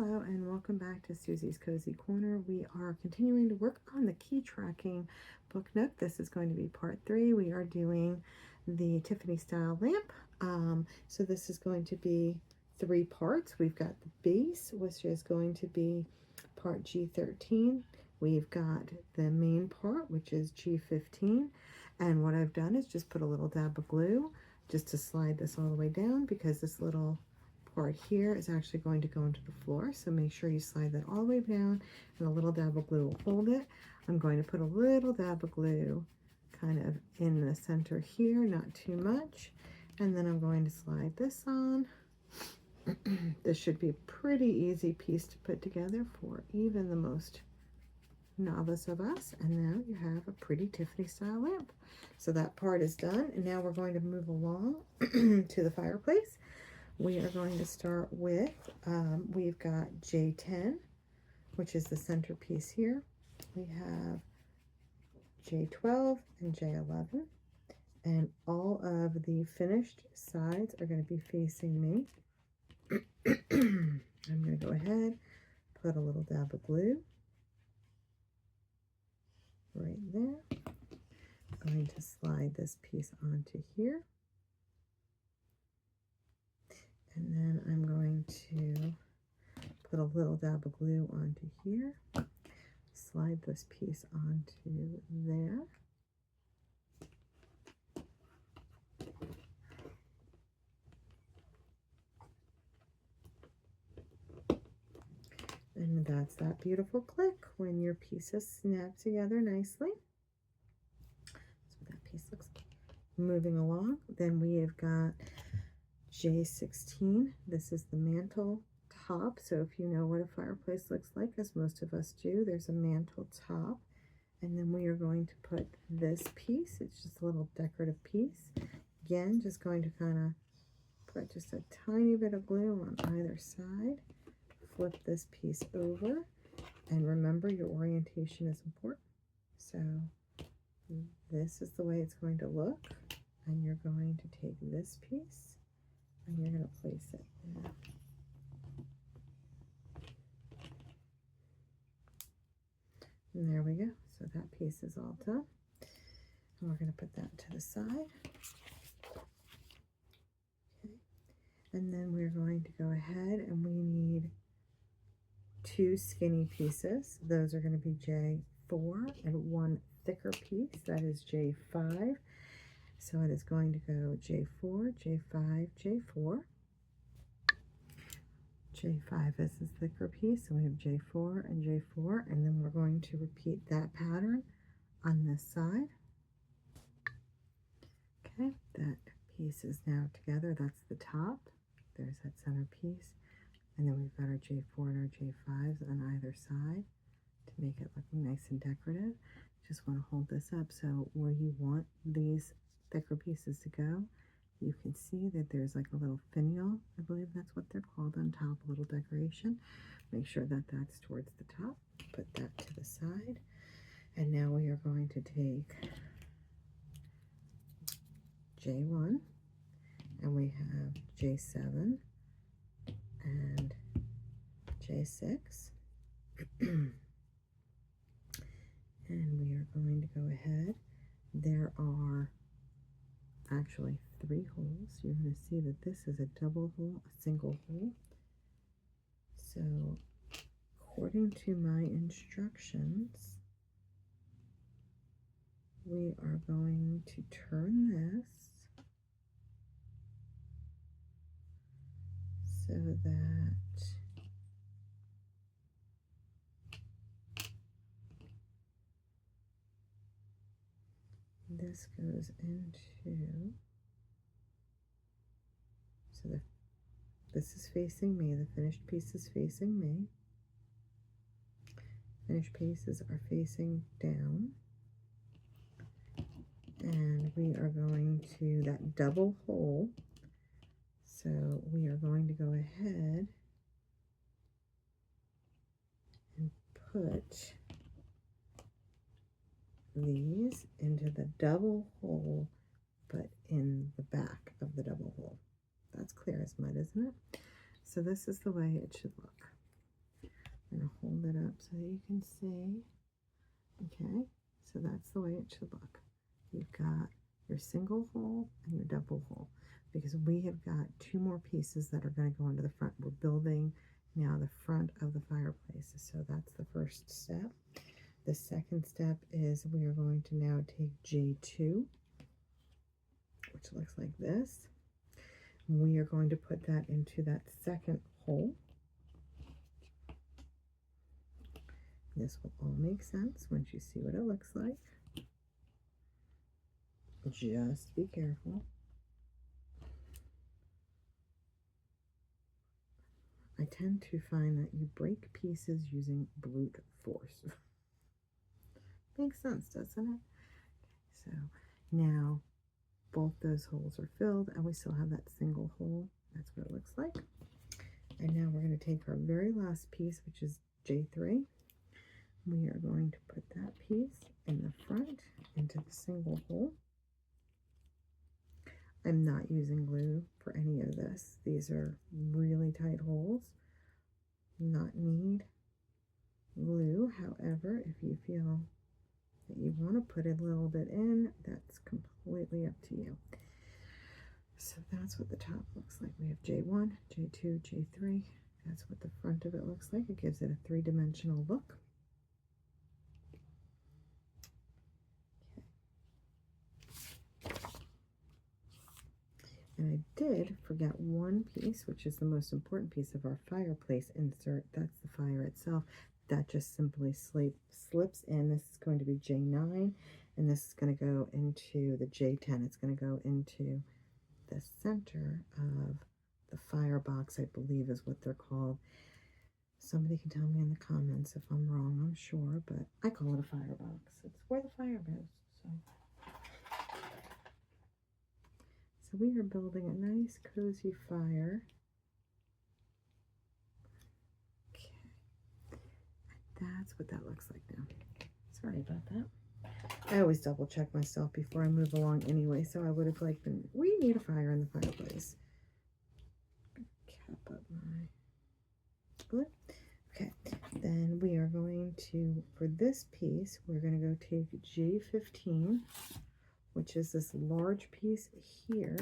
Hello and welcome back to Susie's Cozy Corner. We are continuing to work on the key tracking book Nook. This is going to be part 3. We are doing the Tiffany style lamp. So this is going to be 3 parts. We've got the base, which is going to be part G13. We've got the main part, which is G15. And what I've done is just put a little dab of glue just to slide this all the way down, because this little part here is actually going to go into the floor, so make sure you slide that all the way down and a little dab of glue will hold it. I'm going to put a little dab of glue kind of in the center here, not too much, and then I'm going to slide this on. This should be a pretty easy piece to put together for even the most novice of us, and now you have a pretty Tiffany style lamp. So that part is done, and now we're going to move along to the fireplace. We are going to start with, we've got J10, which is the centerpiece here. We have J12 and J11, and all of the finished sides are going to be facing me. I'm going to go ahead, put a little dab of glue right there. I'm going to slide this piece onto here. And then I'm going to put a little dab of glue onto here, slide this piece onto there. And that's that beautiful click when your pieces snap together nicely. That's what that piece looks like. Moving along, then we have got J16. This is the mantle top. So if you know what a fireplace looks like, as most of us do, there's a mantle top. And then we are going to put this piece. It's just a little decorative piece. Again, just going to kind of put just a tiny bit of glue on either side. Flip this piece over. And remember, your orientation is important. So this is the way it's going to look. And you're going to take this piece and you're going to place it there. And there we go. So that piece is all done. And we're going to put that to the side. Okay. And then we're going to go ahead and we need 2 skinny pieces. Those are going to be J4 and 1 thicker piece. That is J5. So it is going to go J4, J5, J4. J5 is the thicker piece, so we have J4 and J4, and then we're going to repeat that pattern on this side. Okay, that piece is now together. That's the top. There's that center piece. And then we've got our J4 and our J5s on either side to make it look nice and decorative. Just want to hold this up so where you want these thicker pieces to go, you can see that there's like a little finial, I believe that's what they're called, on top, a little decoration. Make sure that that's towards the top. Put that to the side. And now we are going to take J1, and we have J7 and J6. And we are going to go ahead. There are actually 3 holes. You're going to see that this is a double hole, a single hole. So according to my instructions, we are going to turn this so that this goes into, so this is facing me, the finished piece is facing me, finished pieces are facing down, and we are going to that double hole, so we are going to go ahead and put these into the double hole, but in the back of the double hole. That's clear as mud, isn't it? So this is the way it should look. I'm going to hold it up so that you can see. Okay, so that's the way it should look. You've got your single hole and your double hole, because we have got 2 more pieces that are going to go into the front. We're building now the front of the fireplace, so that's the first step. The second step is we are going to now take J2, which looks like this. We are going to put that into that second hole. This will all make sense once you see what it looks like. Just be careful. I tend to find that you break pieces using brute force. Makes sense, doesn't it? So now both those holes are filled and we still have that single hole. That's what it looks like. And now we're going to take our very last piece, which is J3. We are going to put that piece in the front into the single hole. I'm not using glue for any of this. These are really tight holes. Not need glue. However, if you feel that you want to put a little bit in, that's completely up to you. So that's what the top looks like. We have J1, J2, J3. That's what the front of it looks like. It gives it a 3-dimensional look. And I did forget one piece, which is the most important piece of our fireplace insert. That's the fire itself. That just simply slips in. This is going to be J9, and this is going to go into the J10. It's going to go into the center of the firebox, I believe is what they're called. Somebody can tell me in the comments if I'm wrong, I'm sure, but I call it a firebox. It's where the fire goes. So we are building a nice cozy fire. Okay, that's what that looks like now. Sorry about that. I always double check myself before I move along anyway, so I would have like been, we need a fire in the fireplace. Cap up my glue. Okay, then we are going to, for this piece, we're going to go take J15, which is this large piece here.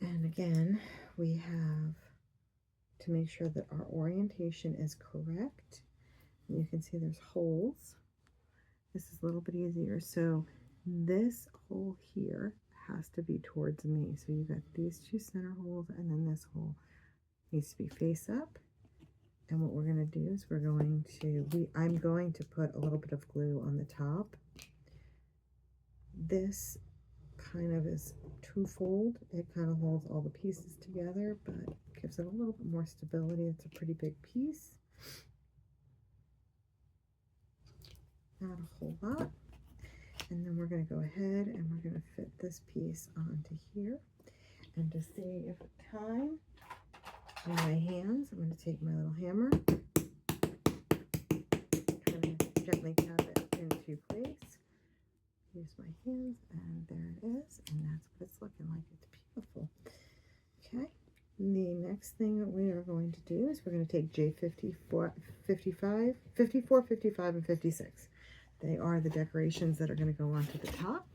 And again, we have to make sure that our orientation is correct. You can see there's holes. This is a little bit easier. So this hole here has to be towards me. So you've got these 2 center holes, and then this hole needs to be face up. And what we're going to do is we're going to, I'm going to put a little bit of glue on the top. This kind of is twofold. It kind of holds all the pieces together, but gives it a little bit more stability. It's a pretty big piece. Not a whole lot. And then we're going to go ahead and we're going to fit this piece onto here. And to save time on my hands, I'm going to take my little hammer, kind of gently tap it into place. Use my hands, and there it is, and that's what it's looking like. It's beautiful. Okay, the next thing that we are going to do is we're going to take J54, 55, 54, 55, and 56. They are the decorations that are going to go onto the top.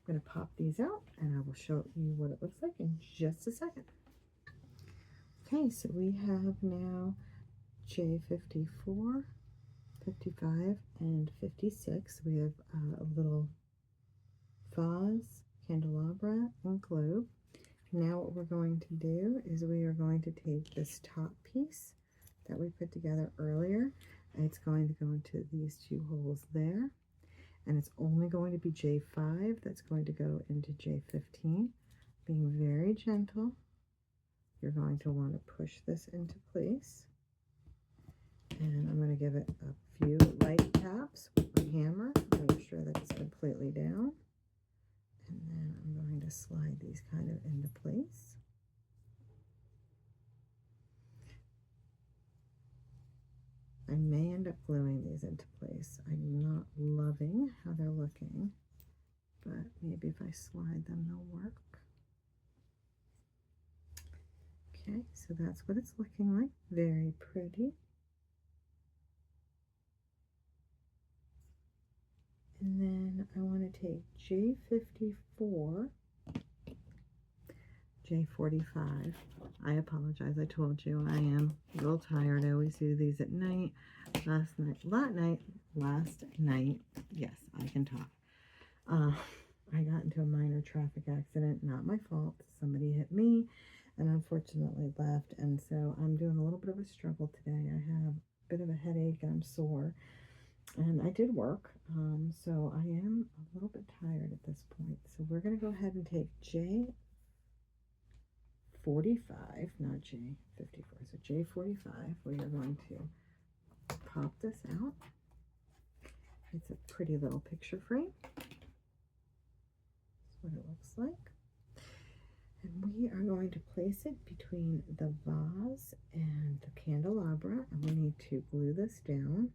I'm going to pop these out, and I will show you what it looks like in just a second. Okay, so we have now J54, 55, and 56. We have a little vase, candelabra, and globe. Now what we're going to do is we are going to take this top piece that we put together earlier, and it's going to go into these 2 holes there, and it's only going to be J5 that's going to go into J15. Being very gentle, you're going to want to push this into place, and I'm going to give it a few light taps with my hammer to make sure that it's completely down. And then I'm going to slide these kind of into place. I may end up gluing these into place. I'm not loving how they're looking, but maybe if I slide them, they'll work. Okay, so that's what it's looking like. Very pretty. And then I want to take J54, J45. I apologize. I told you I am a little tired. I always do these at night. Last night. Yes, I can talk. I got into a minor traffic accident. Not my fault. Somebody hit me and unfortunately left. And so I'm doing a little bit of a struggle today. I have a bit of a headache and I'm sore. And I did work, so I am a little bit tired at this point. So we're going to go ahead and take J45, not J54. So J45, we are going to pop this out. It's a pretty little picture frame. That's what it looks like. And we are going to place it between the vase and the candelabra. And we need to glue this down.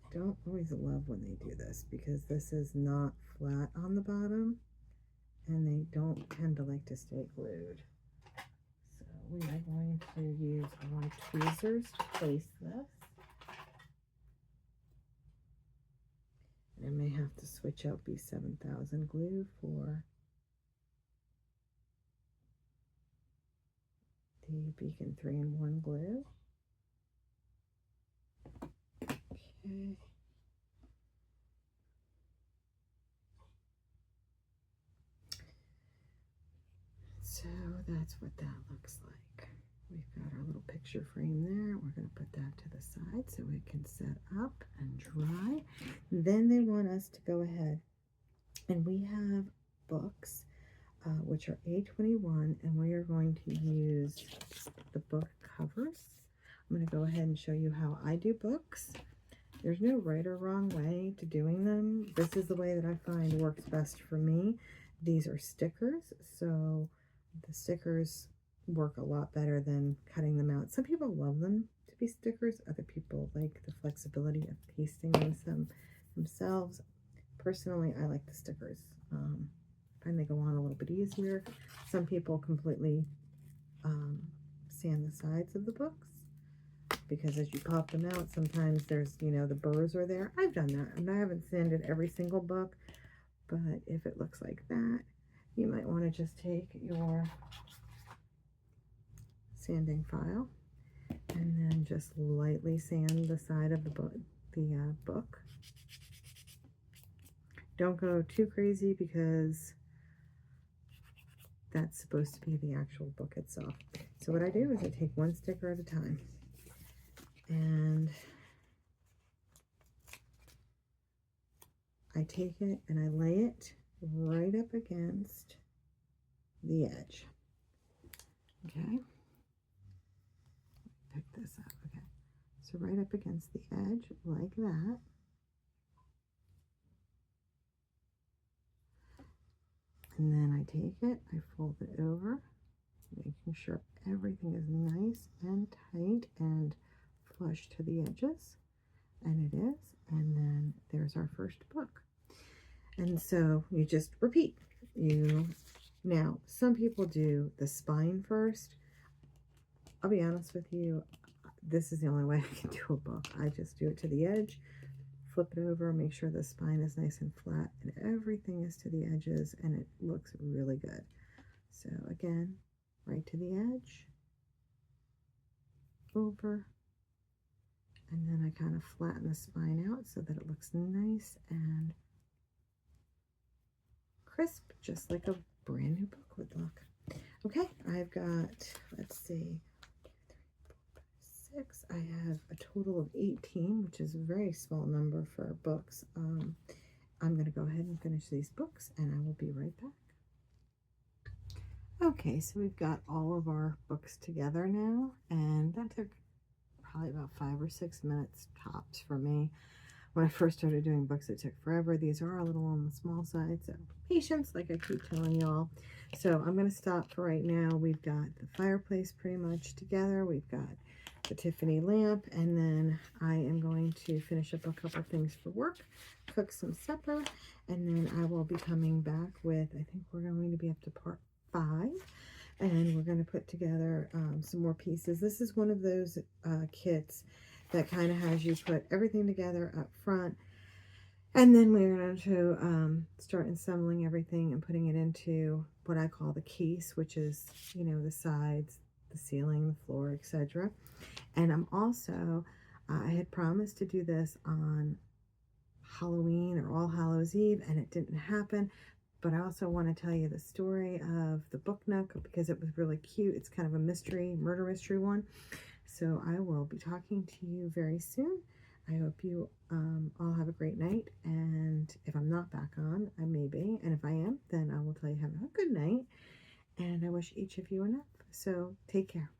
I don't always love when they do this because this is not flat on the bottom and they don't tend to like to stay glued. So we are going to use our tweezers to place this. I may have to switch out B7000 glue for the Beacon 3-in-1 glue. Okay. So that's what that looks like. We've got our little picture frame there. We're going to put that to the side so it can set up and dry. Then they want us to go ahead and we have books which are A21 and we are going to use the book covers. I'm going to go ahead and show you how I do books. There's no right or wrong way to doing them. This is the way that I find works best for me. These are stickers, so the stickers work a lot better than cutting them out. Some people love them to be stickers. Other people like the flexibility of pasting them themselves. Personally, I like the stickers. I find they go on a little bit easier. Some people completely sand the sides of the books because as you pop them out, sometimes there's, you know, the burrs are there. I've done that, and I haven't sanded every single book, but if it looks like that, you might want to just take your sanding file and then just lightly sand the side of the book. Don't go too crazy because that's supposed to be the actual book itself. So what I do is I take one sticker at a time and I take it and I lay it right up against the edge. Okay, pick this up. Okay, so right up against the edge like that. And then I take it, I fold it over, making sure everything is nice and tight and flush to the edges. And it is. And then there's our first book. And so you just repeat. Now, some people do the spine first. I'll be honest with you, this is the only way I can do a book. I just do it to the edge, flip it over, make sure the spine is nice and flat and everything is to the edges and it looks really good. So again, right to the edge, over, and then I kind of flatten the spine out so that it looks nice and crisp, just like a brand new book would look. Okay, I've got, let's see, 6. I have a total of 18, which is a very small number for books. I'm going to go ahead and finish these books and I will be right back. Okay, so we've got all of our books together now, and that took probably about 5 or 6 minutes tops for me. When I first started doing books, it took forever. These are a little on the small side, so patience, like I keep telling y'all. So I'm going to stop for right now. We've got the fireplace pretty much together. We've got the Tiffany lamp, and then I am going to finish up a couple things for work, cook some supper, and then I will be coming back with, I think we're going to be up to part 5. and we're going to put together some more pieces. This is one of those kits that kind of has you put everything together up front, and then we're going to start assembling everything and putting it into what I call the case, which is, you know, the sides, the ceiling, the floor, etc. And I'm also, I had promised to do this on Halloween or All Hallows Eve, and it didn't happen. But I also want to tell you the story of the book Nook because it was really cute. It's kind of a mystery, murder mystery one. So I will be talking to you very soon. I hope you all have a great night. And if I'm not back on, I may be. And if I am, then I will tell you have a good night. And I wish each of you enough. So take care.